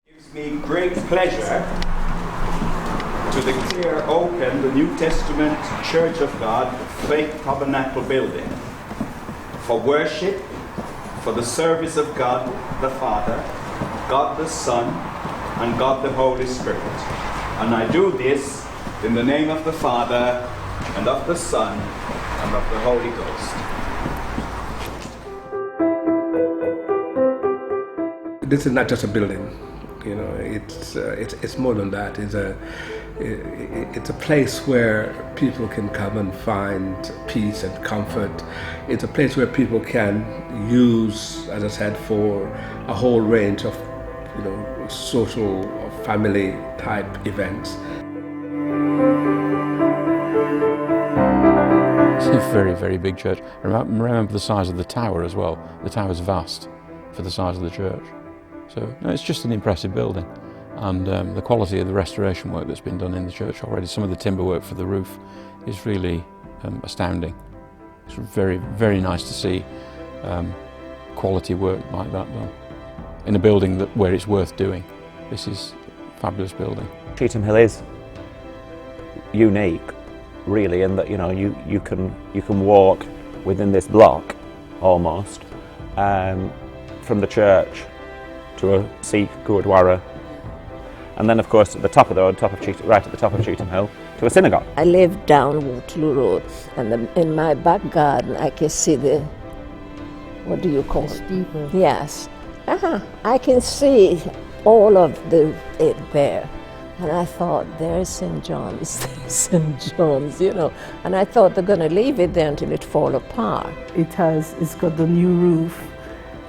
It gives me great pleasure to declare open the New Testament Church of God Faith Tabernacle building for worship, for the service of God the Father, God the Son, and God the Holy Spirit. And I do this in the name of the Father, and of the Son, and of the Holy Ghost. This is not just a building, you know. It's more than that. It's a place where people can come and find peace and comfort. It's a place where people can use, as I said, for a whole range of, you know, social or family type events. It's a very, very big church. Remember the size of the tower as well. The tower's vast for the size of the church. So no, it's just an impressive building. And the quality of the restoration work that's been done in the church already, some of the timber work for the roof is really astounding. It's very, very nice to see quality work like that done in a building where it's worth doing. This is a fabulous building. Cheetham Hill is unique, really, in that, you know, you can walk within this block almost from the church to a Sikh Gurdwara, and then of course at the top of the road, right at the top of Cheetham Hill, to a synagogue. I live down Waterloo Road, and in my back garden I can see the, what do you call it? Steeple. Yes. I can see all of it there. And I thought, there's St. John's, there's St. John's, you know. And I thought they're going to leave it there until it fall apart. It's got the new roof.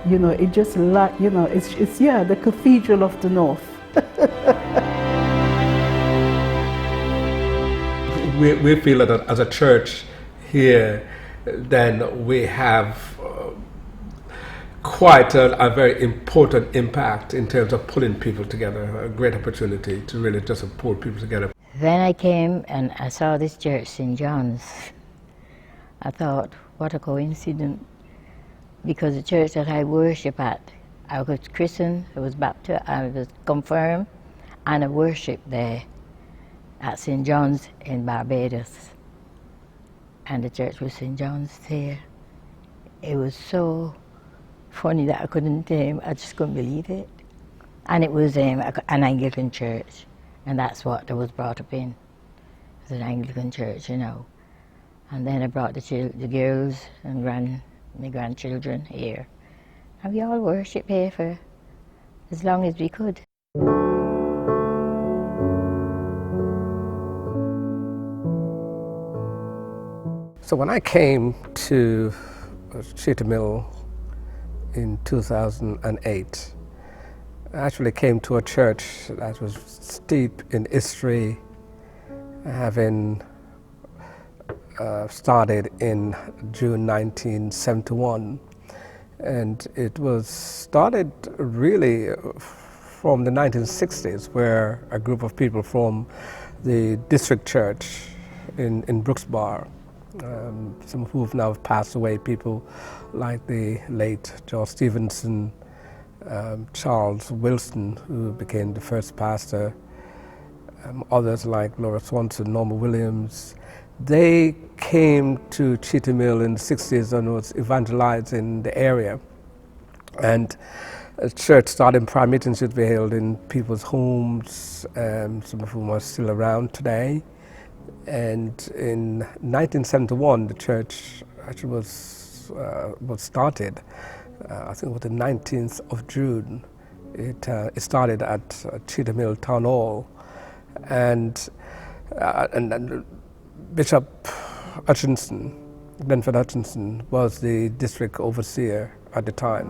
You know, it just like, you know, it's the Cathedral of the North. we feel that as a church here, then we have quite a very important impact in terms of pulling people together, a great opportunity to really just pull people together. Then I came and I saw this church, St. John's. I thought, what a coincidence, because the church that I worship at, I was christened, I was baptized, I was confirmed, and I worshiped there at St. John's in Barbados. And the church was St. John's there. It was so funny that I just couldn't believe it. And it was an Anglican church, and that's what I was brought up in. It was an Anglican church, you know. And then I brought the girls and my grandchildren here. And we all worship here for as long as we could. So when I came to Cheetham Hill in 2008, I actually came to a church that was steep in history, having started in June 1971. And it was started really from the 1960s, where a group of people from the district church in Brooksbar, some who have now passed away, people like the late George Stevenson, Charles Wilson, who became the first pastor, others like Laura Swanson, Norma Williams. They came to Cheetham Hill in the 60s and was evangelizing the area. And a church started, prayer meetings would be held in people's homes, some of whom are still around today. And in 1971, the church actually was started. I think it was the 19th of June. It started at Cheetham Hill Town Hall, and Bishop Hutchinson, Glenford Hutchinson, was the district overseer at the time.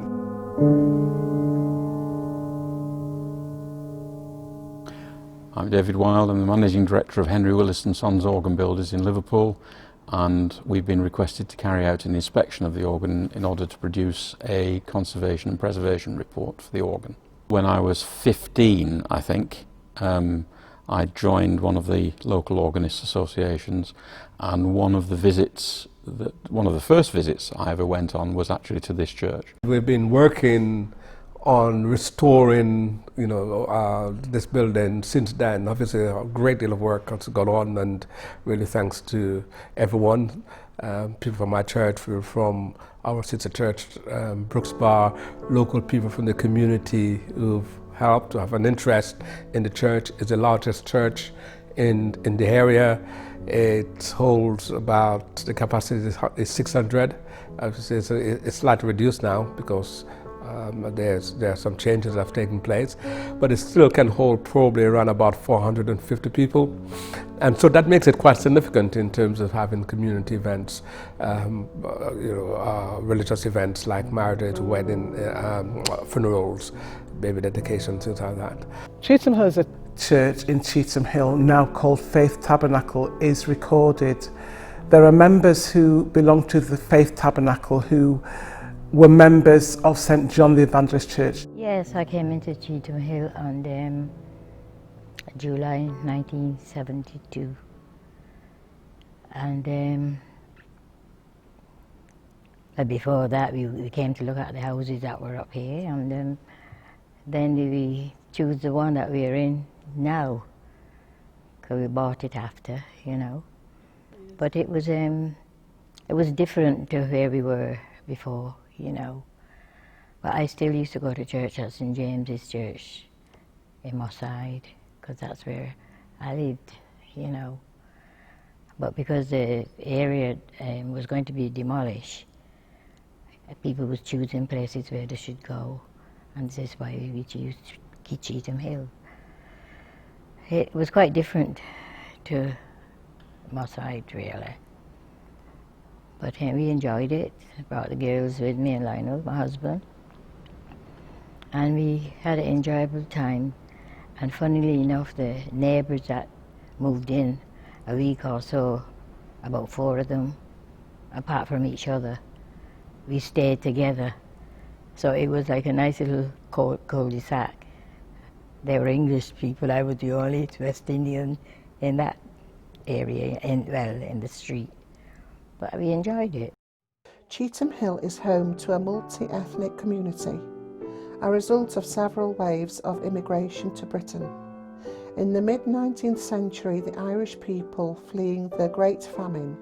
I'm David Wyld. I'm the Managing Director of Henry Willis & Sons Organ Builders in Liverpool, and we've been requested to carry out an inspection of the organ in order to produce a conservation and preservation report for the organ. When I was 15, I think, I joined one of the local organist associations, and one of the first visits I ever went on was actually to this church. We've been working on restoring, this building since then. Obviously, a great deal of work has gone on, and really thanks to everyone, people from my church, from our sister church, Brooks Bar, local people from the community who've helped, to have an interest in the church. It's the largest church in the area. It holds about, the capacity is 600. It's slightly reduced now because there are some changes that have taken place, but it still can hold probably around about 450 people. And so that makes it quite significant in terms of having community events, religious events like marriage, wedding, funerals, baby dedications, things like that. Cheetham Hill is a church in Cheetham Hill, now called Faith Tabernacle, is recorded. There are members who belong to the Faith Tabernacle who were members of St. John the Evangelist Church. Yes, I came into Cheetham Hill on July 1972. And before that, we came to look at the houses that were up here, and then we choose the one that we're in now, because we bought it after, But it was different to where we were before, But I still used to go to church at St. James's Church in Moutrey, because that's where I lived, But because the area was going to be demolished, people was choosing places where they should go, and this is why we chose Cheetham Hill. It was quite different to Moutrey, really. But we enjoyed it. I brought the girls with me and Lionel, my husband. And we had an enjoyable time. And funnily enough, the neighbours that moved in a week or so, about 4 of them, apart from each other, we stayed together. So it was like a nice little cul-de-sac. They were English people. I was the only West Indian in that area, in the street. But we enjoyed it. Cheetham Hill is home to a multi-ethnic community, a result of several waves of immigration to Britain. In the mid-19th century, the Irish people fleeing the Great Famine,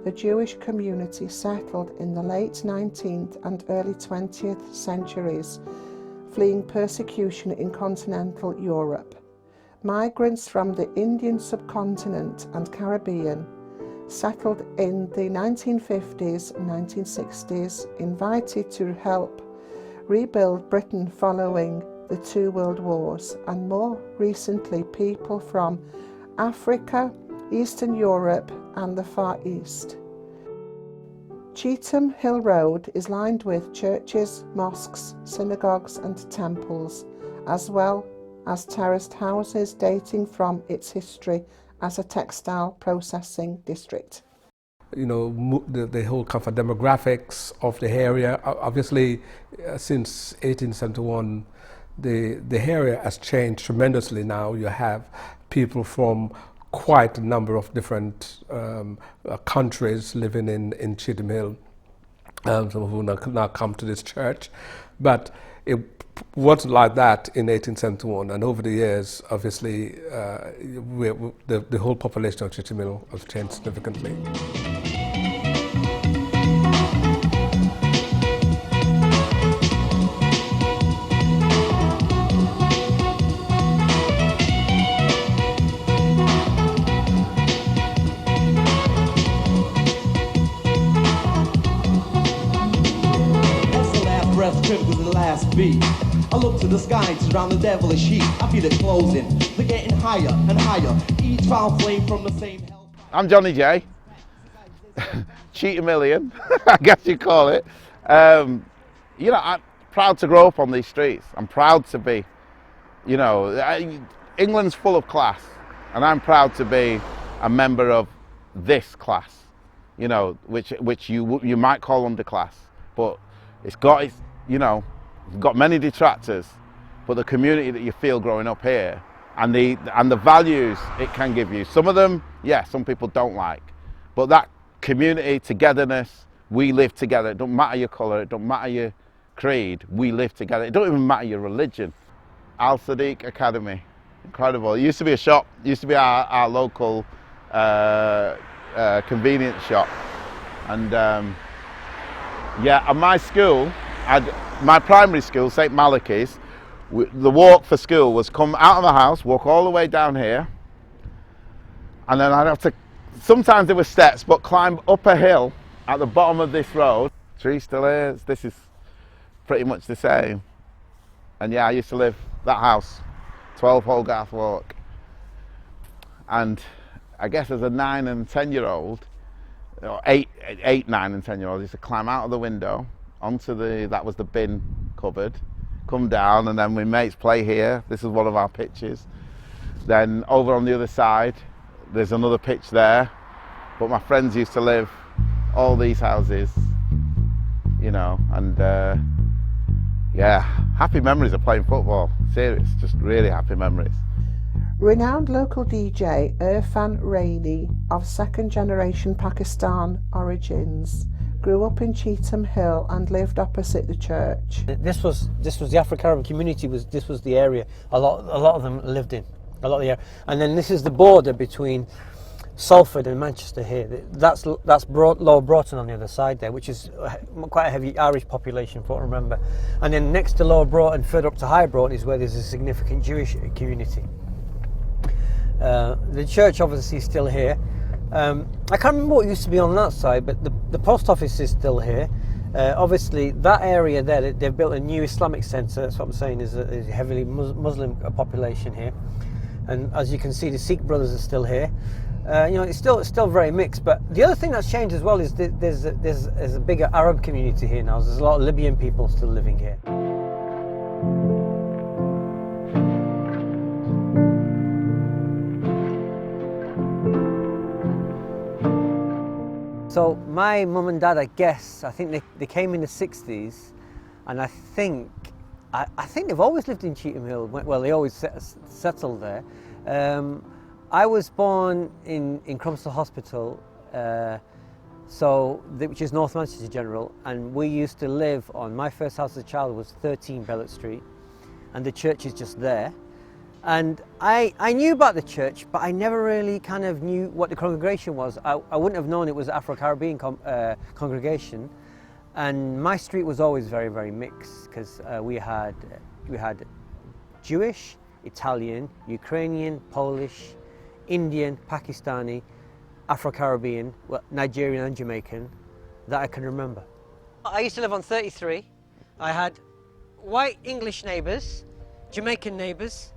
the Jewish community settled in the late 19th and early 20th centuries, fleeing persecution in continental Europe. Migrants from the Indian subcontinent and Caribbean settled in the 1950s and 1960s, invited to help rebuild Britain following the 2 world wars, and more recently people from Africa, Eastern Europe and the Far East. Cheetham Hill Road is lined with churches, mosques, synagogues and temples, as well as terraced houses dating from its history as a textile processing district. The whole kind of demographics of the area. Obviously, since 1871, the area has changed tremendously now. You have people from quite a number of different countries living in Cheetham Hill, some who now come to this church. But it wasn't like that in 1871, and over the years, obviously, the whole population of Cheetham Hill has changed significantly. I look to the sky to drown the devilish heat. I feel it closing, they're getting higher and higher. Each foul flame from the same hell. I'm Johnny J. Cheat a million, I guess you call it. I'm proud to grow up on these streets. I'm proud to be, England's full of class, and I'm proud to be a member of this class, which you might call underclass, but it's got many detractors, but the community that you feel growing up here and the values it can give you, some of them, some people don't like, but that community togetherness, we live together. It don't matter your colour, it don't matter your creed, we live together. It don't even matter your religion. Al Sadiq Academy, incredible. It used to be a shop, it used to be our local convenience shop. And yeah, and my school, my primary school, St Malachi's, the walk for school was come out of the house, walk all the way down here, and then I'd have to, sometimes there were steps, but climb up a hill at the bottom of this road. Tree still is, this is pretty much the same. And yeah, I used to live that house, 12 Hogarth Walk. And I guess as a 9 and 10 year old, or 8, 9 and 10 year old, I used to climb out of the window onto that was the bin cupboard, come down, and then we mates play here. This is one of our pitches. Then over on the other side, there's another pitch there. But my friends used to live all these houses, you know, and yeah, happy memories of playing football. Serious, just really happy memories. Renowned local DJ Irfan Rainey, of second generation Pakistan origins, grew up in Cheetham Hill and lived opposite the church. This was the Afro-Caribbean community. This was the area a lot of them lived in, a lot of the area. And then this is the border between Salford and Manchester here. That's Lower Broughton on the other side there, which is quite a heavy Irish population, for what I remember. And then next to Lower Broughton, further up to High Broughton, is where there's a significant Jewish community. The church obviously is still here. I can't remember what used to be on that side, but the post office is still here. Obviously, that area there, they've built a new Islamic centre. That's what I'm saying, is a heavily Muslim population here. And as you can see, the Sikh brothers are still here. You know, it's still very mixed. But the other thing that's changed as well is there's a bigger Arab community here now. There's a lot of Libyan people still living here. So my mum and dad, I think they came in the 60s, and I think they've always lived in Cheetham Hill. Well, they always settled there. I was born in Cromsall Hospital, which is North Manchester General, and we used to live on, my first house as a child was 13 Bellot Street, and the church is just there. And I knew about the church, but I never really kind of knew what the congregation was. I wouldn't have known it was an Afro-Caribbean congregation. And my street was always very, very mixed, because we had Jewish, Italian, Ukrainian, Polish, Indian, Pakistani, Afro-Caribbean, well, Nigerian and Jamaican, that I can remember. I used to live on 33. I had white English neighbours, Jamaican neighbours,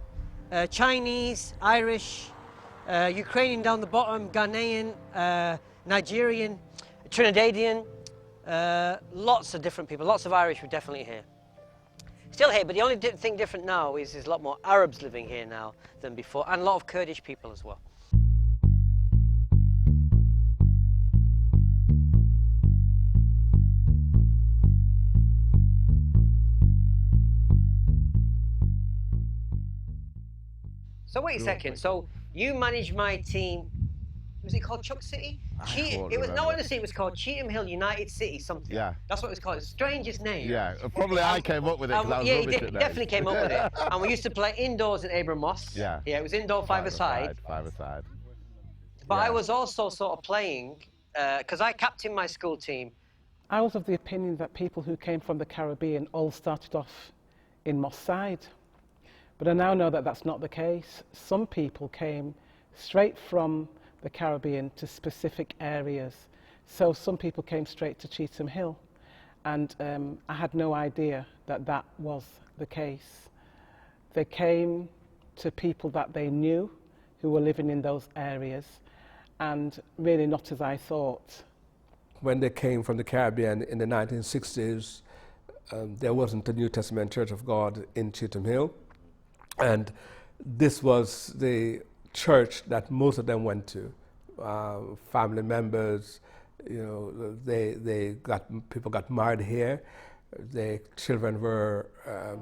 Chinese, Irish, Ukrainian down the bottom, Ghanaian, Nigerian, Trinidadian, lots of different people. Lots of Irish were definitely here. Still here, but the only thing different now is there's a lot more Arabs living here now than before, and a lot of Kurdish people as well. So wait a second, so you managed my team, was it called Chuck City? It was called Cheetham Hill United City something. Yeah. That's what it was called, it's the strangest name. Yeah, probably I came up with it, because I was rubbish at names. Definitely came up with it. And we used to play indoors at Abram Moss. Yeah. Yeah, it was indoor five-a-side. Five-a-side. But yeah. I was also sort of playing, because I captained my school team. I was of the opinion that people who came from the Caribbean all started off in Moss Side. But I now know that that's not the case. Some people came straight from the Caribbean to specific areas. So some people came straight to Cheetham Hill. And I had no idea that that was the case. They came to people that they knew who were living in those areas, and really not as I thought. When they came from the Caribbean in the 1960s, there wasn't a New Testament Church of God in Cheetham Hill. And this was the church that most of them went to. Family members, you know, people got married here. Their children were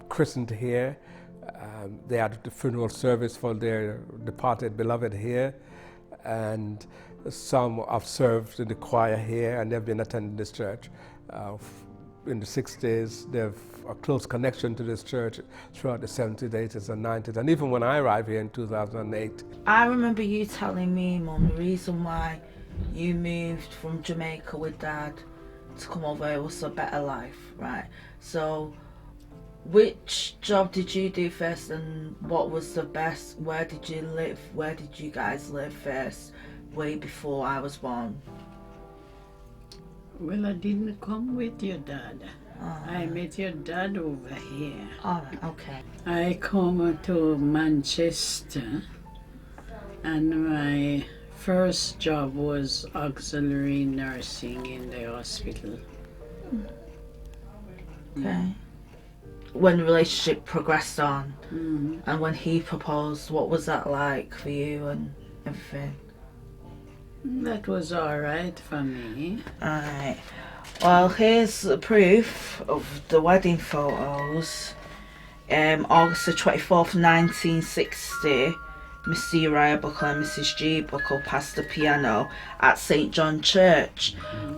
christened here. They had the funeral service for their departed beloved here. And some have served in the choir here, and they've been attending this church. in the 60s. They have a close connection to this church throughout the 70s, 80s, and 90s, and even when I arrived here in 2008. I remember you telling me, Mum, the reason why you moved from Jamaica with Dad to come over here was a better life, right? So, which job did you do first, and what was the best? Where did you live? Where did you guys live first, way before I was born? Well, I didn't come with your dad. I met your dad over here. All right, okay. I come to Manchester, and my first job was auxiliary nursing in the hospital. Okay. When the relationship progressed on, and when he proposed, what was that like for you and everything? That was all right for me. Alright. Well, here's the proof of the wedding photos. August the 24th, 1960, Mr. Uriah Buckle and Mrs. G. Buckle passed the piano at St. John Church,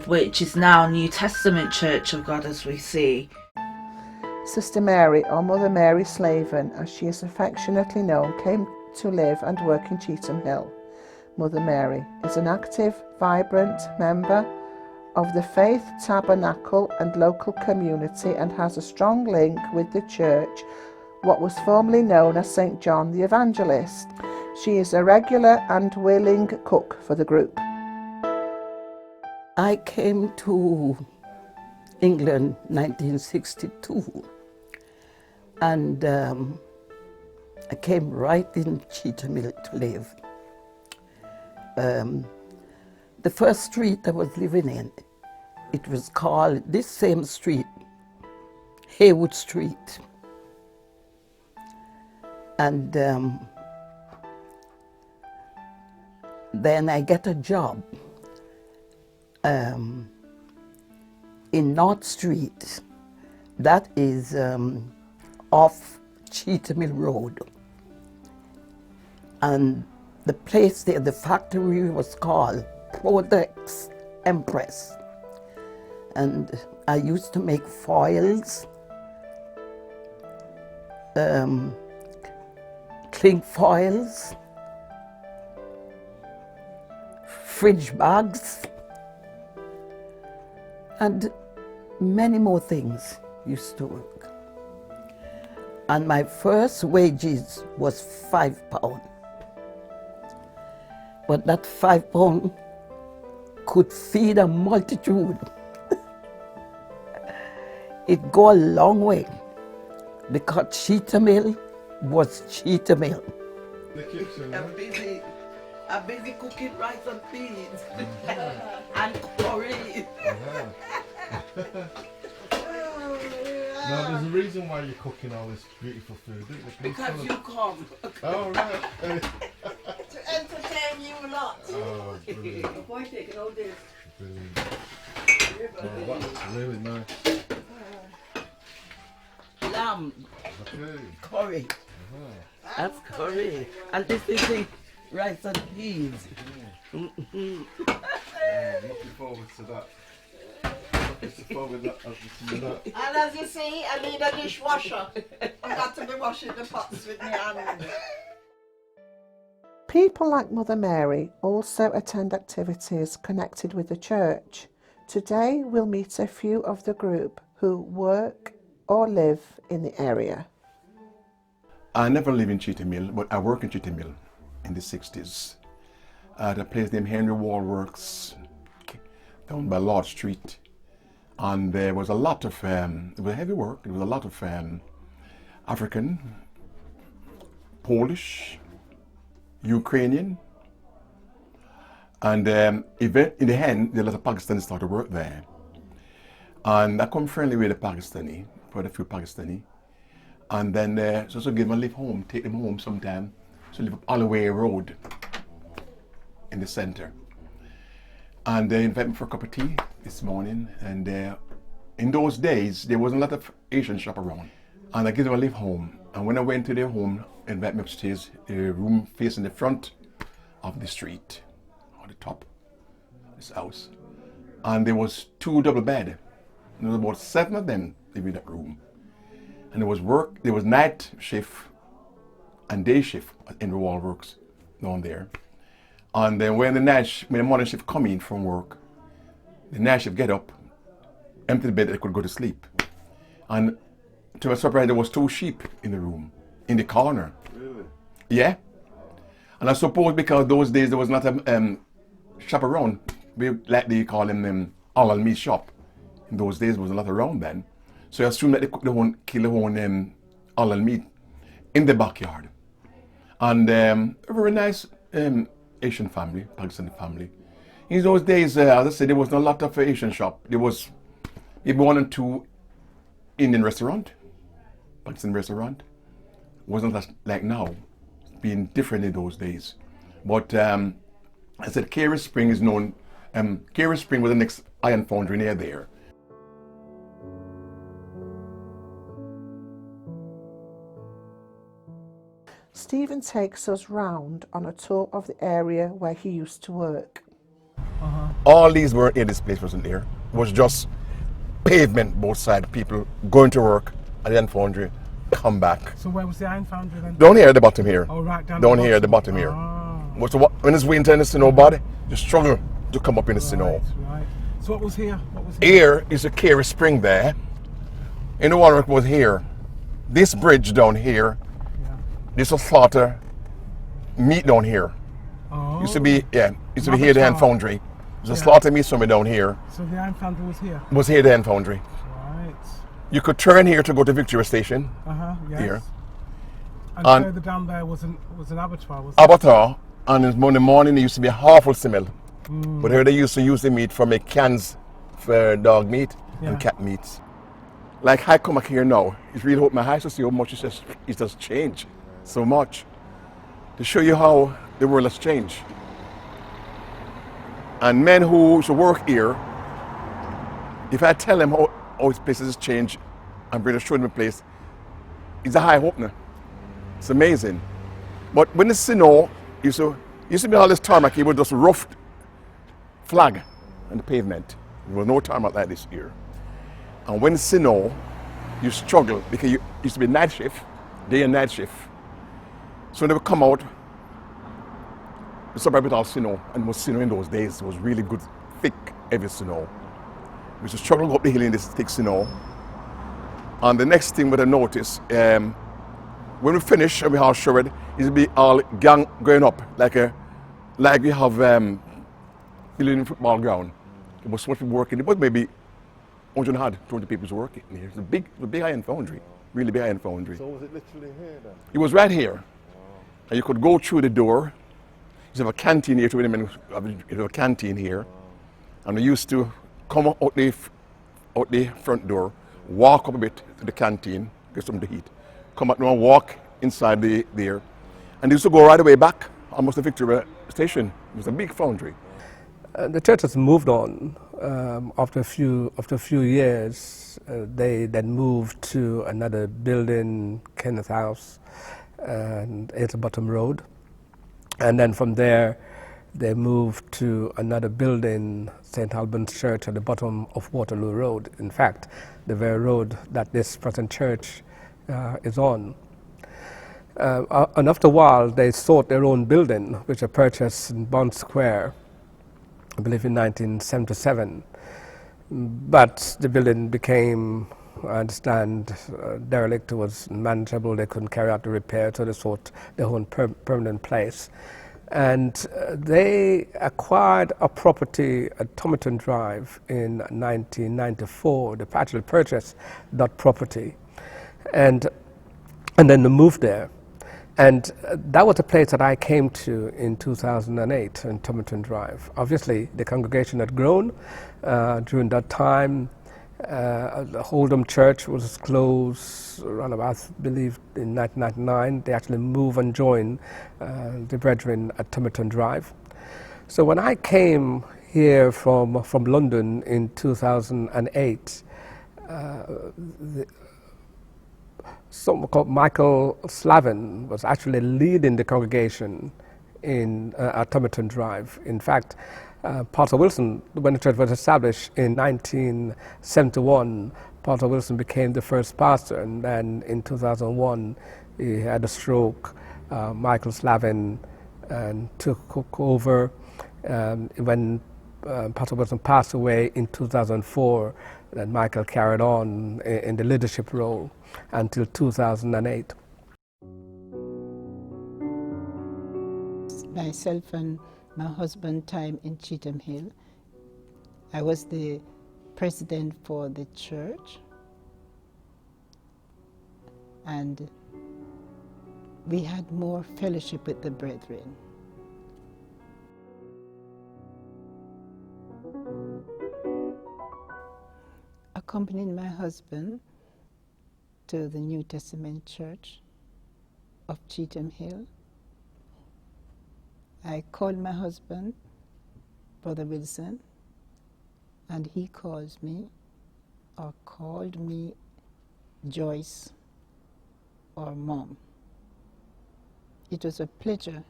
which is now New Testament Church of God, as we see. Sister Mary, or Mother Mary Slaven, as she is affectionately known, came to live and work in Cheetham Hill. Mother Mary is an active, vibrant member of the Faith Tabernacle and local community and has a strong link with the church, what was formerly known as St. John the Evangelist. She is a regular and willing cook for the group. I came to England 1962 and I came right in Cheetham Hill to live. The first street I was living in, it was called, this same street, Haywood Street. And then I get a job in North Street, that is off Cheetham Hill Road. And the place there, the factory was called Prodex Empress. And I used to make foils, cling foils, fridge bags, and many more things used to work. And my first wages was £5. But that £5 could feed a multitude. It go a long way because Cheetham Hill was Cheetham Hill. The kitchen, I'm busy cooking rice and peas and curry. Now there's a reason why you're cooking all this beautiful food, isn't there? Because you come. Oh, right. To entertain you lot. Oh, brilliant. The boy taking all this. Brilliant. Oh, that's really nice. Lamb. Okay. Curry. That's curry. And this is the rice and peas. I'm looking forward to that. And as you see, I need a dishwasher. I've got to be washing the pots with my hand. People like Mother Mary also attend activities connected with the church. Today we'll meet a few of the group who work or live in the area. I never live in Cheetham Hill, but I work in Cheetham Hill in the 60s at a place named Henry Wall Works down by Lord Street. And there was a lot of, it was heavy work, there was a lot of African, Polish, Ukrainian, and in the end, a lot of Pakistanis started to work there. And I come friendly with the Pakistani, quite a few Pakistani, and then so give them a lift home, take them home sometime, so live up Holloway Road in the center. And they invited me for a cup of tea this morning, and in those days there wasn't a lot of Asian shop around. And I gave them a lift home, and when I went to their home, they invited me upstairs, the room facing the front of the street, or the top of this house. And there was 2 double bed, There was about 7 of them living in that room. And there was night shift and day shift in the wall works down there. And then when the morning shift come in from work, the night shift get up, empty the bed, they could go to sleep. And to my surprise, there was 2 sheep in the room, in the corner. Really? Yeah. And I suppose because those days there was not a shop around, like they call them all meat shop. In those days there was a lot around then. So I assume that they cook their own, kill their own all meat in the backyard. And a very nice Asian family, Pakistani family. In those days, as I said, there was not a lot of Asian shop. There was maybe 1 or 2 Indian restaurant, Pakistani restaurant. Wasn't that like now, being different in those days. But I said Carey Spring is known, Carey Spring was the next iron foundry near there. Stephen takes us round on a tour of the area where he used to work. All these weren't here, this place wasn't there. It was just pavement both sides, people going to work at the iron foundry, come back. So where was the iron foundry then? Down here at the bottom here. Oh, right down here at the bottom here. So when it's winter and the snow body, you struggle to come up in the snow. Right. So what was here? Here is a Carey Spring there. In the water was here. This bridge down here, this was slaughter meat down here. Used to be here the iron foundry. There's a slaughter meat somewhere down here. So the iron foundry was here? Was here the iron foundry. Right. You could turn here to go to Victoria Station. Yes. Here. And further down there was an abattoir, was abattoir, and in the morning there used to be a awful smell. But here they used to use the meat for make cans for dog meat and cat meats. Like I come back here now, it's really opened my eyes to see how much it has changed so much. To show you how the world has changed. And men who should work here, if I tell them how this place has changed, I'm going to show them the place, it's a high opener. It's amazing. But when the snow, used to be all this tarmac, it was just rough flag on the pavement. There was no tarmac like this here. And when the snow, you struggle because you used to be night shift, day and night shift. So when they would come out, the suburb with all snow, and most snow in those days was really good, thick, heavy snow. We used to struggle to go up the hill in this thick snow. And the next thing that I noticed, when we finish and we have showered, it will be all gang going up, like we have building football ground. There was so much people working, but maybe 120 people working here. It's a big iron foundry, really big iron foundry. So was it literally here then? It was right here. And you could go through the door. You have a canteen here, you have a canteen here. And we used to come out the front door, walk up a bit to the canteen, get something to eat, come out and walk inside there. And they used to go right away back, almost to Victoria Station. It was a big foundry. The church has moved on. After a few years, they then moved to another building, Kenneth House, and Bottom Road. And then from there, they moved to another building, St. Albans Church, at the bottom of Waterloo Road. In fact, the very road that this present church is on. And after a while, they sought their own building, which they purchased in Bond Square, I believe in 1977. But the building became, I understand, derelict. It was unmanageable. They couldn't carry out the repair, so they sought their own permanent place. And they acquired a property at Tomerton Drive in 1994. They actually purchased that property, and then they moved there. And that was the place that I came to in 2008 in Tomerton Drive. Obviously, the congregation had grown during that time. The Oldham Church was closed around about, I believe, in 1999. They actually moved and joined the brethren at Tomerton Drive. So when I came here from London in 2008, someone called Michael Slaven was actually leading the congregation at Tomerton Drive. In fact, Pastor Wilson, when the church was established in 1971, Pastor Wilson became the first pastor, and then in 2001 he had a stroke. Michael Slaven took over. When Pastor Wilson passed away in 2004, then Michael carried on in the leadership role until 2008. Myself and my husband time in Cheetham Hill. I was the president for the church, and we had more fellowship with the brethren. Accompanying my husband to the New Testament Church of Cheetham Hill, I called my husband, Brother Wilson, and he called me Joyce or Mom. It was a pleasure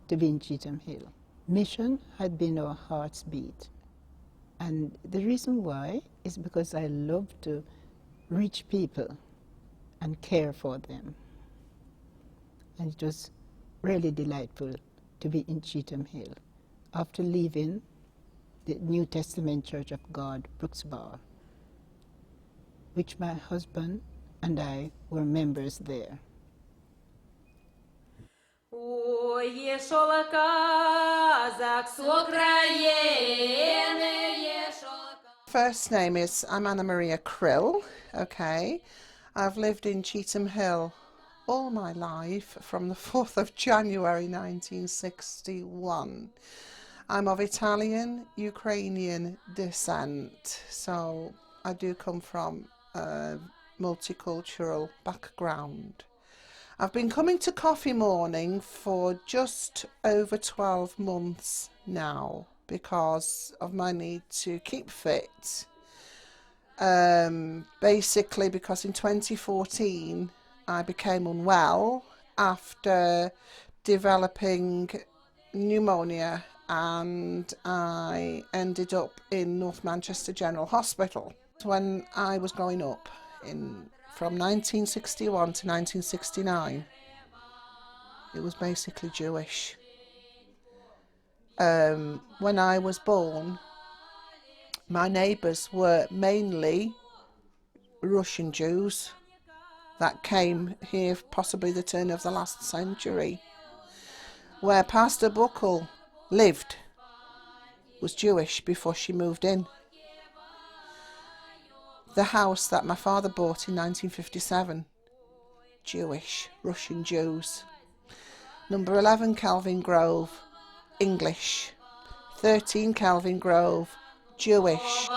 to be in Cheetham Hill. Mission had been our heart's beat. And the reason why is because I love to reach people and care for them. And it was really delightful to be in Cheetham Hill after leaving the New Testament Church of God, Brooksbar, which my husband and I were members there. First name is I'm Anna Maria Kril, okay. I've lived in Cheetham Hill all my life from the 4th of January 1961. I'm of Italian, Ukrainian descent, so I do come from a multicultural background. I've been coming to Coffee Morning for just over 12 months now because of my need to keep fit. Basically because in 2014 I became unwell after developing pneumonia, and I ended up in North Manchester General Hospital. When I was growing up from 1961 to 1969, it was basically Jewish. When I was born, my neighbours were mainly Russian Jews that came here possibly the turn of the last century. Where Pastor Buckle lived was Jewish before she moved in. The house that my father bought in 1957, Jewish, Russian Jews. Number 11 Kelvin Grove, English. 13 Kelvin Grove, Jewish.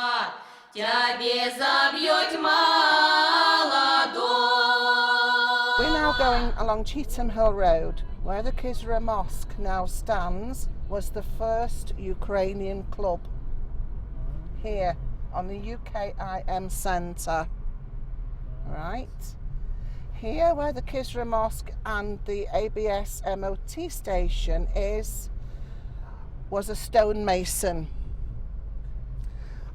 We're now going along Cheetham Hill Road. Where the Kisra Mosque now stands was the first Ukrainian club here on the UKIM Centre. Right. Here where the Kisra Mosque and the ABS MOT station was a stonemason.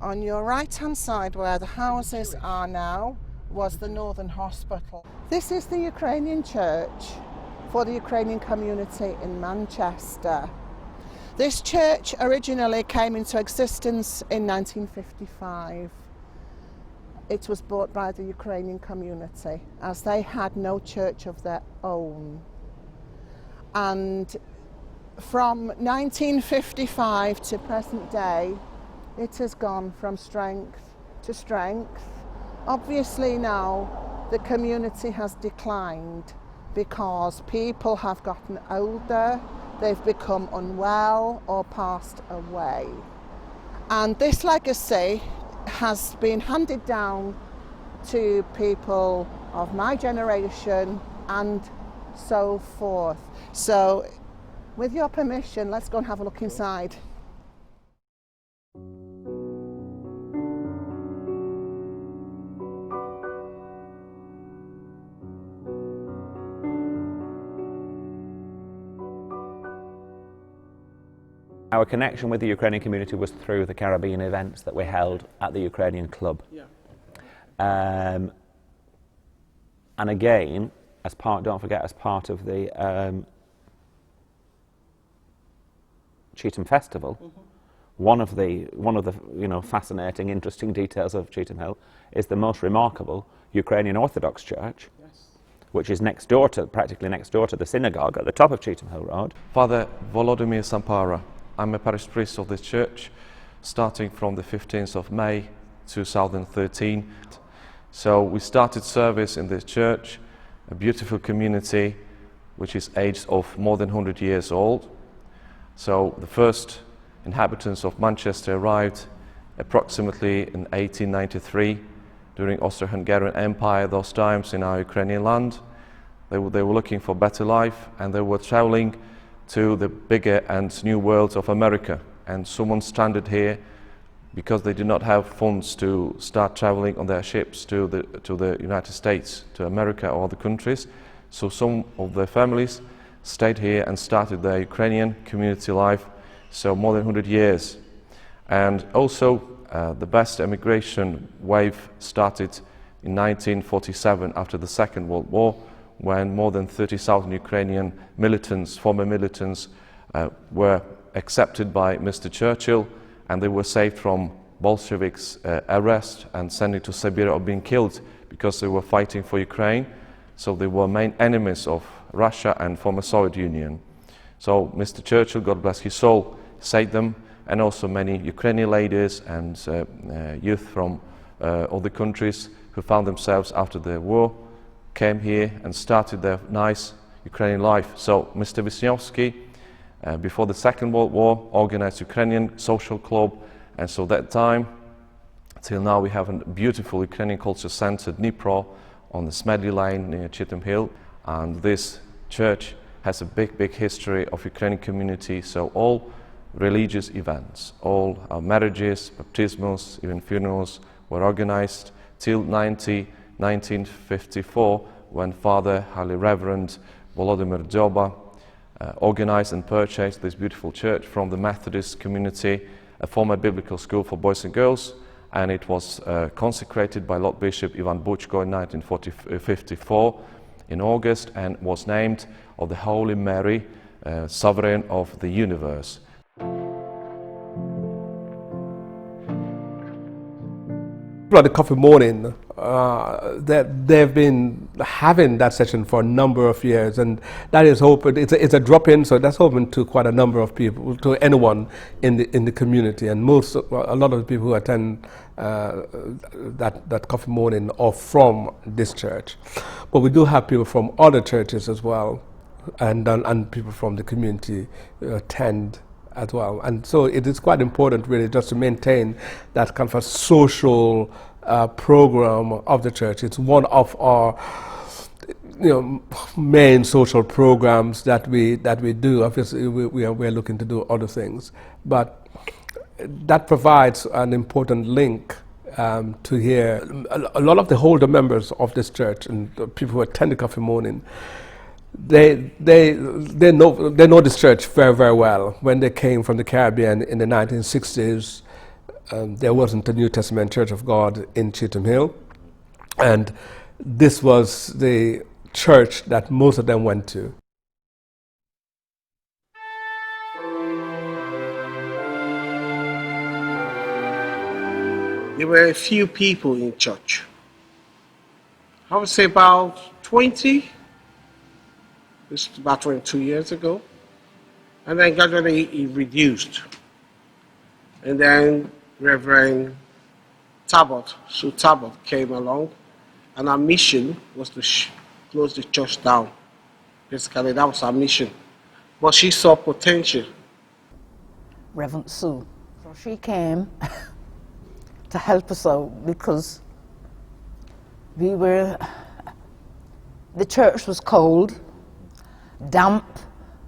On your right hand side where the houses are now was the Northern Hospital. This is the Ukrainian church for the Ukrainian community in Manchester. This church originally came into existence in 1955. It was bought by the Ukrainian community as they had no church of their own. And from 1955 to present day, it has gone from strength to strength. Obviously now the community has declined because people have gotten older, they've become unwell or passed away. And this legacy has been handed down to people of my generation and so forth. So with your permission, let's go and have a look inside. Our connection with the Ukrainian community was through the Caribbean events that we held at the Ukrainian club. Yeah. And again, as part, don't forget, as part of the Cheetham Festival, one of the fascinating, interesting details of Cheetham Hill is the most remarkable Ukrainian Orthodox Church, which is practically next door to the synagogue at the top of Cheetham Hill Road. Father Volodymyr Sampara. I'm a parish priest of this church, starting from the 15th of May 2013. So we started service in this church, a beautiful community which is aged of more than 100 years old. So the first inhabitants of Manchester arrived approximately in 1893 during Austro-Hungarian Empire, those times in our Ukrainian land. They were looking for better life, and they were traveling to the bigger and new worlds of America. And someone stranded here because they did not have funds to start traveling on their ships to the United States, to America or other countries. So some of their families stayed here and started their Ukrainian community life, so more than 100 years. And also the best immigration wave started in 1947 after the Second World War, when more than 30,000 Ukrainian militants, former militants, were accepted by Mr. Churchill, and they were saved from Bolsheviks' arrest and sending to Siberia or being killed because they were fighting for Ukraine. So they were main enemies of Russia and former Soviet Union. So Mr. Churchill, God bless his soul, saved them, and also many Ukrainian ladies and youth from other countries who found themselves after the war came here and started their nice Ukrainian life. So Mr. Wisniewski, before the Second World War, organized Ukrainian social club, and so that time till now we have a beautiful Ukrainian culture center, Dnipro, on the Smedley Lane near Cheetham Hill, and this church has a big history of Ukrainian community. So all religious events, all marriages, baptismals, even funerals were organized till 1954, when Father Highly Reverend Volodymyr Sampara organized and purchased this beautiful church from the Methodist community, a former biblical school for boys and girls, and it was consecrated by Lord Bishop Ivan Buchko in 1954 in August, and was named of the Holy Mary, Sovereign of the Universe. At the Coffee Morning, they've been having that session for a number of years, and that is open. It's a drop-in, so that's open to quite a number of people, to anyone in the community. And a lot of the people who attend that Coffee Morning are from this church, but we do have people from other churches as well, and people from the community attend as well. And so it is quite important really just to maintain that kind of a social program of the church. It's one of our main social programs that we do. Obviously we're looking to do other things, but that provides an important link to here. A lot of the older members of this church and the people who attend the Coffee Morning, they know this church very well. When they came from the Caribbean in the 1960s, there wasn't a New Testament Church of God in Cheetham Hill, and this was the church that most of them went to. There were a few people in church. I would say about 20. This was about 22 years ago. And then gradually it reduced. And then Reverend Sue Talbot came along, and our mission was to close the church down. Basically, that was our mission. But she saw potential. Reverend Sue. So she came to help us out because the church was cold, damp.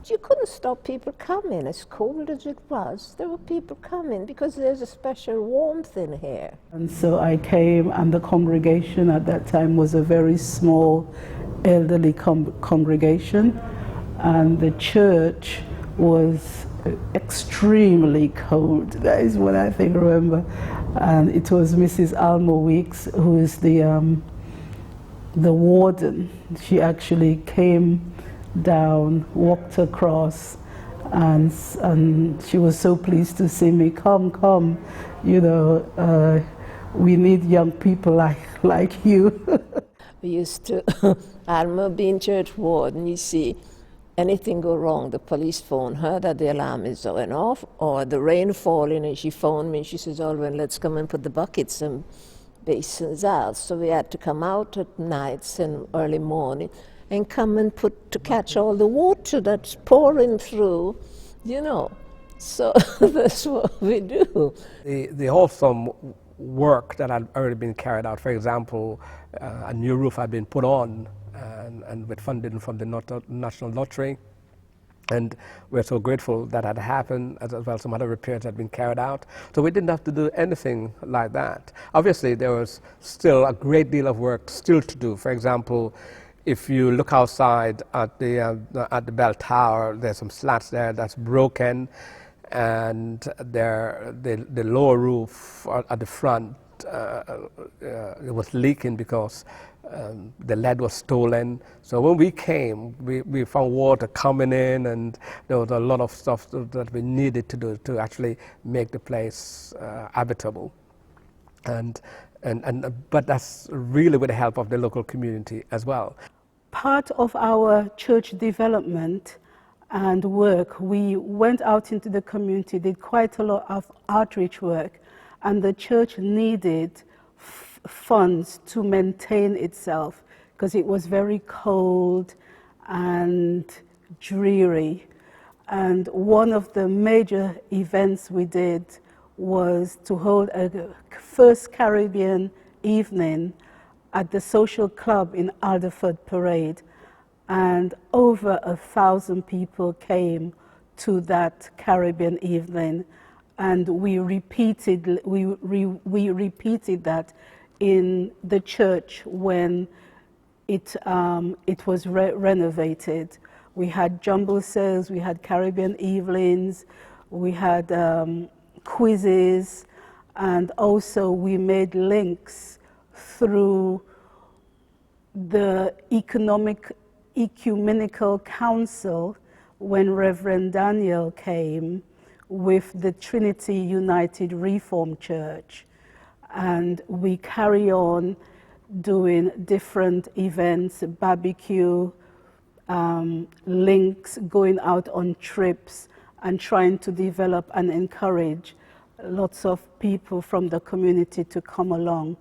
You couldn't stop people coming, as cold as it was. There were people coming because there's a special warmth in here. And so I came, and the congregation at that time was a very small elderly congregation, and the church was extremely cold. That is what I think, remember. And it was Mrs. Alma Weeks, who is the warden. She actually came down, walked across, and she was so pleased to see me. Come, you know, we need young people like you. We used to, Alma being church warden, you see, anything go wrong, the police phone her that the alarm is going off, or the rain falling, and she phoned me and she says, Alwyn, let's come and put the buckets and basins out. So we had to come out at nights and early morning and come and to catch all the water that's pouring through, you know. So that's what we do. The wholesome work that had already been carried out, for example, a new roof had been put on and with funding from the National Lottery. And we're so grateful that had happened, as well some other repairs had been carried out. So we didn't have to do anything like that. Obviously, there was still a great deal of work still to do. For example, if you look outside at the bell tower, there's some slats there that's broken, and the lower roof at the front it was leaking because the lead was stolen. So when we came, we found water coming in, and there was a lot of stuff that we needed to do to actually make the place habitable. But that's really with the help of the local community as well. Part of our church development and work, we went out into the community, did quite a lot of outreach work, and the church needed funds to maintain itself because it was very cold and dreary. And one of the major events we did was to hold a first Caribbean evening at the social club in Alderford Parade, and over 1,000 people came to that Caribbean evening, and we repeated that in the church when it was renovated. We had jumble sales, we had Caribbean evenings, we had quizzes, and also we made links through the Ecumenical Council when Reverend Daniel came with the Trinity United Reformed Church. And we carry on doing different events, barbecue, links, going out on trips, and trying to develop and encourage lots of people from the community to come along.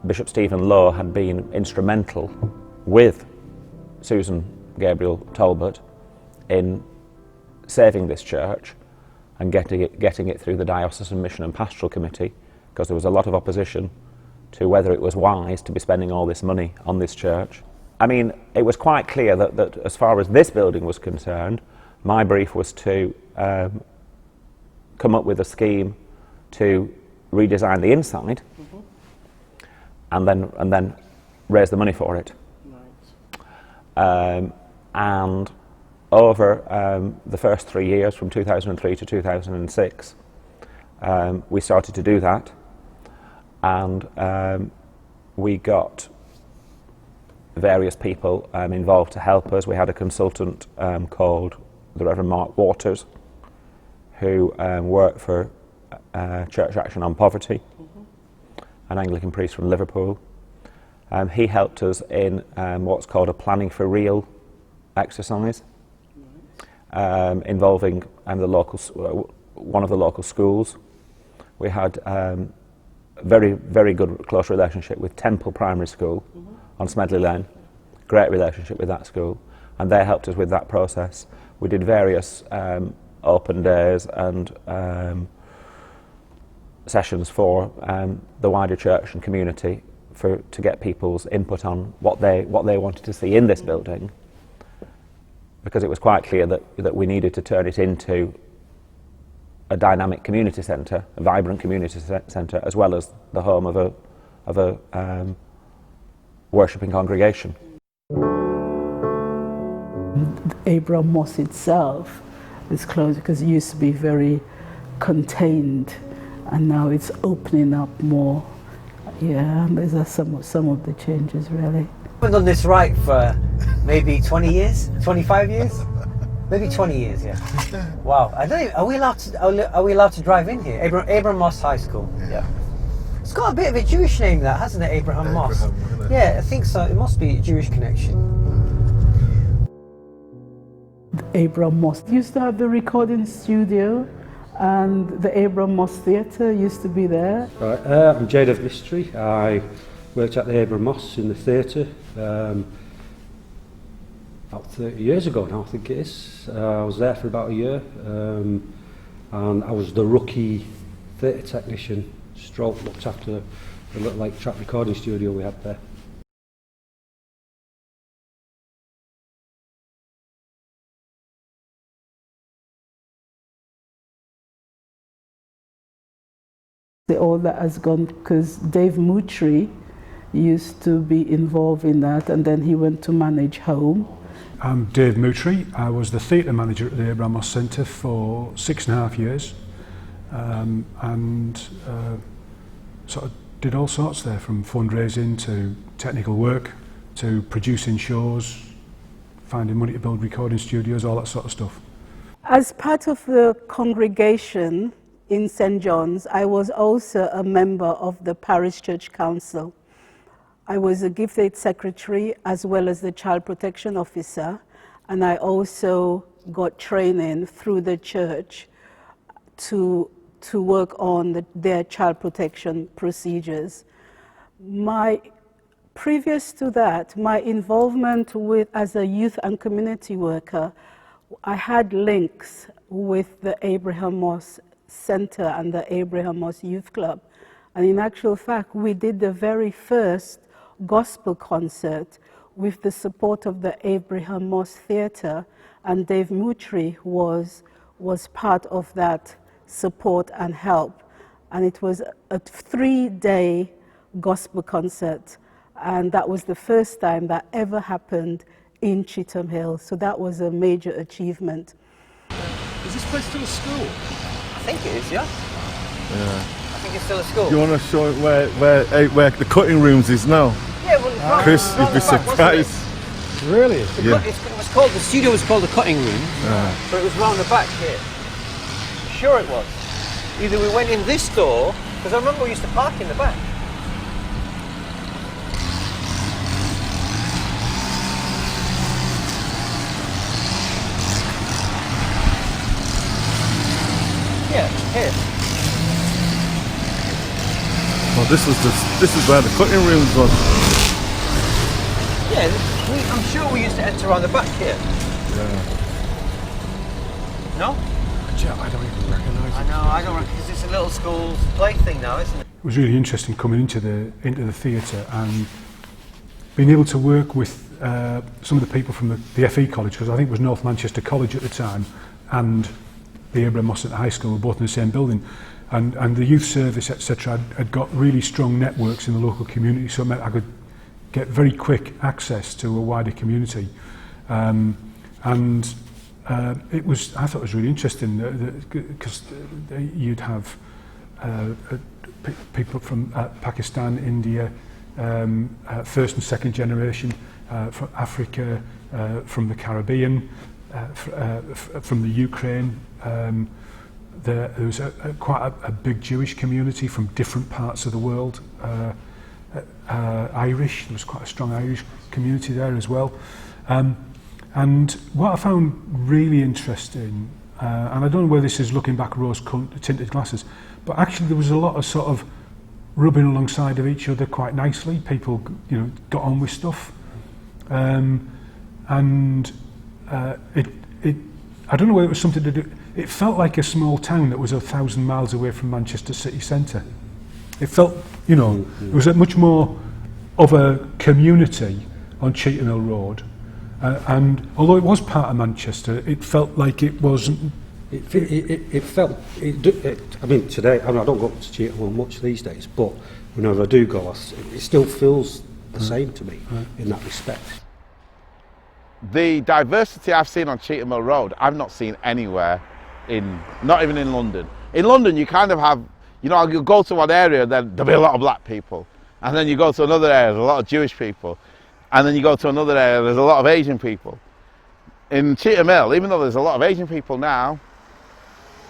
Bishop Stephen Lowe had been instrumental with Susan Gabriel Talbot in saving this church and getting it through the Diocesan Mission and Pastoral Committee, because there was a lot of opposition to whether it was wise to be spending all this money on this church. I mean, it was quite clear that as far as this building was concerned, my brief was to come up with a scheme to redesign the inside, and then raise the money for it. Right. And over the first 3 years, from 2003 to 2006, we started to do that, and we got various people involved to help us. We had a consultant called the Reverend Mark Waters, who worked for Church Action on Poverty, an Anglican priest from Liverpool. He helped us in what's called a Planning for Real exercise, involving one of the local schools. We had very, very good close relationship with Temple Primary School on Smedley Lane, great relationship with that school, and they helped us with that process. We did various open days and sessions for the wider church and community to get people's input on what they wanted to see in this building. because it was quite clear that we needed to turn it into a dynamic community centre, a vibrant community centre, as well as the home of a worshipping congregation. Abraham Moss itself is closed because it used to be very contained, and now it's opening up more. Yeah, these are some of the changes, really. I've done this right for maybe 20 years, 25 years, maybe 20 years. Yeah. Wow. I don't even, are we allowed to drive in here? Abraham Moss High School. Yeah. It's got a bit of a Jewish name, that, hasn't it? Abraham Moss. Yeah, I think so. It must be a Jewish connection. Abraham Moss used to have the recording studio, and the Abraham Moss Theatre used to be there. Right, I'm Jade of Mystery. I worked at the Abraham Moss in the theatre about 30 years ago now, I think it is. I was there for about a year, and I was the rookie theatre technician, stroke looked after the little like track recording studio we had there. All that has gone because Dave Moutrey used to be involved in that, and then he went to manage home. I'm Dave Moutrey. I was the theatre manager at the Abraham Moss Centre for 6.5 years, and sort of did all sorts there, from fundraising to technical work to producing shows, finding money to build recording studios, all that sort of stuff. As part of the congregation in St. John's, I was also a member of the Parish Church Council. I was a gifted secretary as well as the child protection officer, and I also got training through the church to work on their child protection procedures. Previous to that, my involvement as a youth and community worker, I had links with the Abraham Moss Centre and the Abraham Moss Youth Club. And in actual fact, we did the very first gospel concert with the support of the Abraham Moss Theatre, and Dave Moutrey was part of that support and help. And it was a 3-day gospel concert, and that was the first time that ever happened in Cheetham Hill. So that was a major achievement. Is this place still a school? I think it is, yeah. Yeah. I think it's still a school. You want to show where the cutting rooms is now? Yeah, well, Chris, you'd be surprised. Really? Yeah. It was called, the studio was called the cutting room, but it was round the back here. Sure it was. Either we went in this door, because I remember we used to park in the back. Yeah, here. Well, this is where the cutting rooms was. Yeah, I'm sure we used to enter around the back here. Yeah. No? I don't even recognise it. I know, I don't recognise, because it's a little school play thing now, isn't it? It was really interesting coming into the theatre and being able to work with some of the people from the FE College, because I think it was North Manchester College at the time, and the Abraham Moss at the high school were both in the same building, and the youth service, etc., had got really strong networks in the local community, so it meant I could get very quick access to a wider community, and it was, I thought it was really interesting because you'd have people from Pakistan, India, first and second generation, from Africa, from the Caribbean, from the Ukraine. There was quite a big Jewish community from different parts of the world. Irish, there was quite a strong Irish community there as well. And what I found really interesting, and I don't know whether this is looking back rose-tinted glasses, but actually there was a lot of sort of rubbing alongside of each other quite nicely. People, got on with stuff. I don't know whether it was something to do. It felt like a small town that was 1,000 miles away from Manchester city centre. It felt, it was much more of a community on Cheetham Hill Road, And although it was part of Manchester, it felt like it wasn't. I mean, today, I don't go up to Cheetham much these days, but whenever I do go, it still feels the same to me in that respect. The diversity I've seen on Cheetham Hill Road, I've not seen anywhere, not even in London. In London, you kind of have, you know, you go to one area, then there'll be a lot of black people. And then you go to another area, there's a lot of Jewish people. And then you go to another area, there's a lot of Asian people. In Cheetham Hill, even though there's a lot of Asian people now,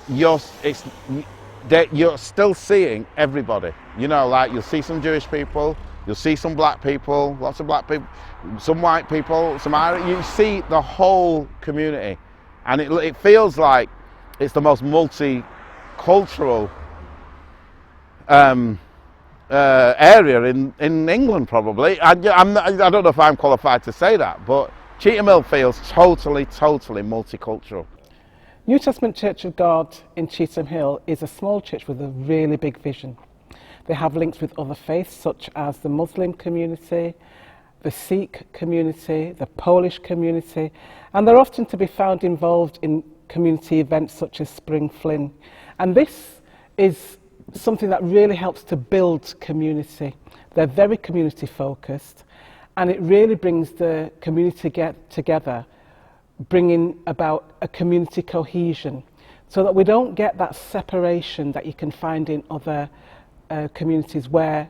you're still seeing everybody. You know, like you'll see some Jewish people, you'll see some black people, lots of black people, some white people, some Irish. You see the whole community. And it feels like it's the most multicultural area in England, probably. I don't know if I'm qualified to say that, but Cheetham Hill feels totally multicultural. New Testament Church of God in Cheetham Hill is a small church with a really big vision. They have links with other faiths such as the Muslim community, the Sikh community, the Polish community, and they're often to be found involved in community events such as Spring Flynn. And this is something that really helps to build community. They're very community focused, and it really brings the community together, bringing about a community cohesion so that we don't get that separation that you can find in other communities where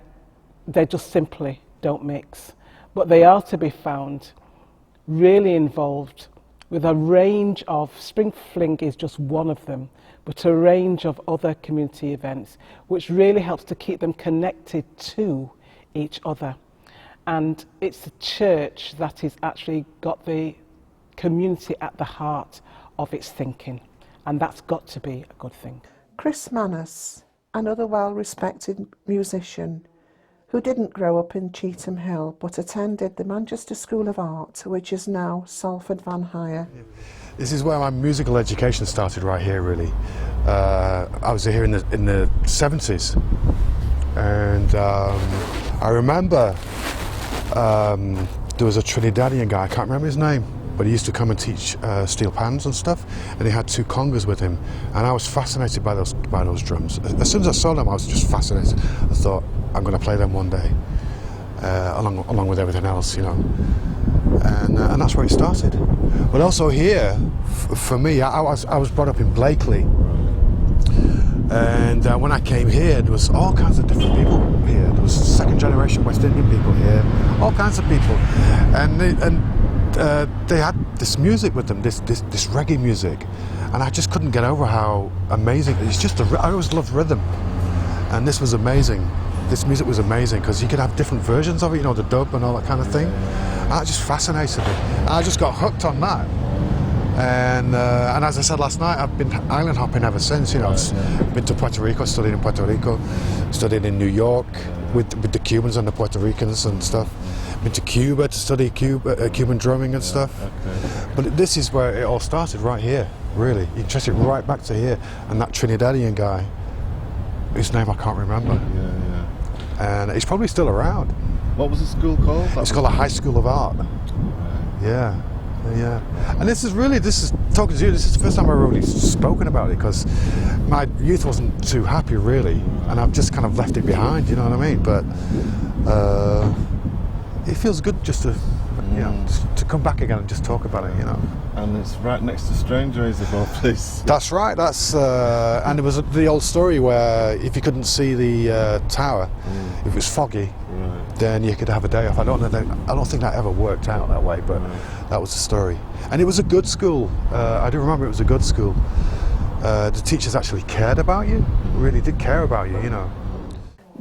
they just simply don't mix. But they are to be found really involved with a range of, Spring Fling is just one of them, but a range of other community events, which really helps to keep them connected to each other. And it's a church that has actually got the community at the heart of its thinking, and that's got to be a good thing. Chris Manus, another well-respected musician who didn't grow up in Cheetham Hill but attended the Manchester School of Art, which is now Salford Van Hire. This is where my musical education started, right here, really. I was here in the 70s, and I remember there was a Trinidadian guy, I can't remember his name, but he used to come and teach steel pans and stuff, and he had two congas with him, and I was fascinated by those drums. As soon as I saw them, I was just fascinated. I thought, I'm going to play them one day, along with everything else, you know. And that's where it started. But also here, for me, I was brought up in Blakely, and when I came here, there was all kinds of different people here. There was second generation West Indian people here, all kinds of people, and they had this music with them, this reggae music, and I just couldn't get over how amazing. It's just I always loved rhythm, and this was amazing. This music was amazing because you could have different versions of it, you know, the dub and all that kind of thing. And that just fascinated me. And I just got hooked on that. And as I said last night, I've been island hopping ever since. You know, I've been to Puerto Rico, studied in Puerto Rico, studied in New York with the Cubans and the Puerto Ricans and stuff. Been to Cuba to study Cuban drumming and stuff. But this is where it all started, right here, really. You trace it right back to here. And that Trinidadian guy, whose name I can't remember. And he's probably still around. What was the school called? It's called the High School of Art. Yeah. And this is talking to you, this is the first time I've really spoken about it, because my youth wasn't too happy, really, and I've just kind of left it behind, you know what I mean? But it feels good just to, you know, to come back again and just talk about it, you know. And it's right next to Strangeways of all places. That's right. That's and it was the old story where if you couldn't see the tower, if it was foggy, then you could have a day off. I don't think that ever worked out that way, but that was the story. And it was a good school. I do remember it was a good school. The teachers actually cared about you. Really did care about you, you know.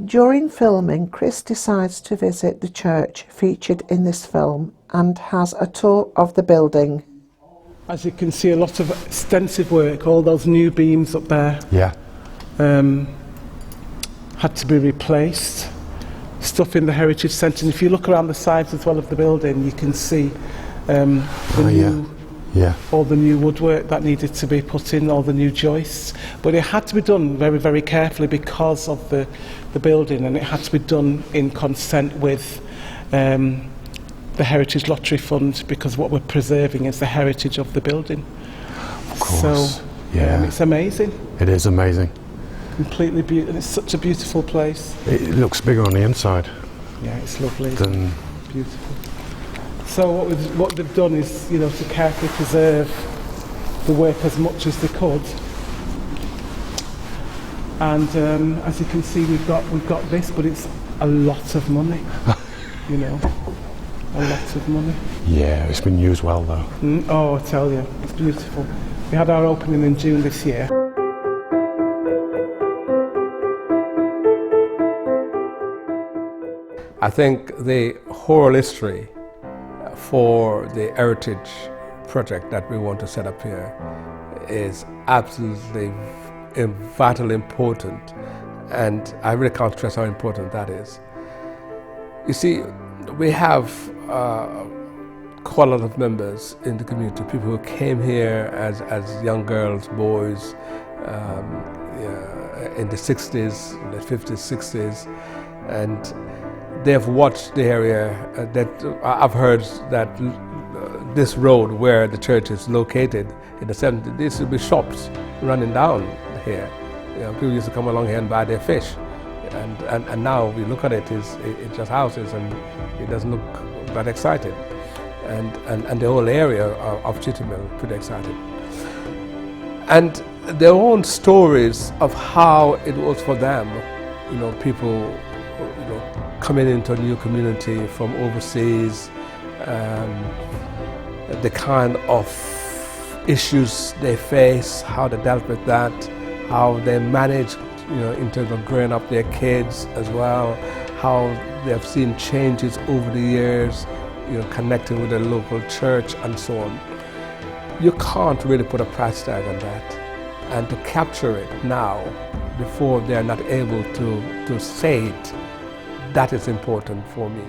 During filming, Chris decides to visit the church featured in this film and has a tour of the building. As you can see, a lot of extensive work, all those new beams up there. Yeah. Had to be replaced. Stuff in the Heritage Centre, and if you look around the sides as well of the building, you can see all the new woodwork that needed to be put in, all the new joists. But it had to be done very, very carefully because of the building, and it had to be done in consent with the the Heritage Lottery Fund, because what we're preserving is the heritage of the building. Of course. So, yeah. It's amazing. It is amazing. Completely beautiful. It's such a beautiful place. It looks bigger on the inside. Yeah, it's lovely. Than beautiful. So what they've done is, to carefully preserve the work as much as they could. And as you can see, we've got this, but it's a lot of money. A lot of money. Yeah, it's been used well though. Oh, I tell you, it's beautiful. We had our opening in June this year. I think the whole history for the heritage project that we want to set up here is absolutely vitally important, and I really can't stress how important that is. You see, we have quite a lot of members in the community, people who came here as young girls, boys, in the 60s, the 50s, 60s, and they've watched the area. That I've heard that this road where the church is located in the 70s, there used to be shops running down here. People used to come along here and buy their fish. And now we look at it, it's just houses, and it doesn't look that exciting. And the whole area of Cheetham is pretty exciting. And their own stories of how it was for them, people coming into a new community from overseas, the kind of issues they face, how they dealt with that, how they managed, in terms of growing up their kids as well, how they have seen changes over the years, connecting with the local church and so on. You can't really put a price tag on that. And to capture it now, before they're not able to say it, that is important for me.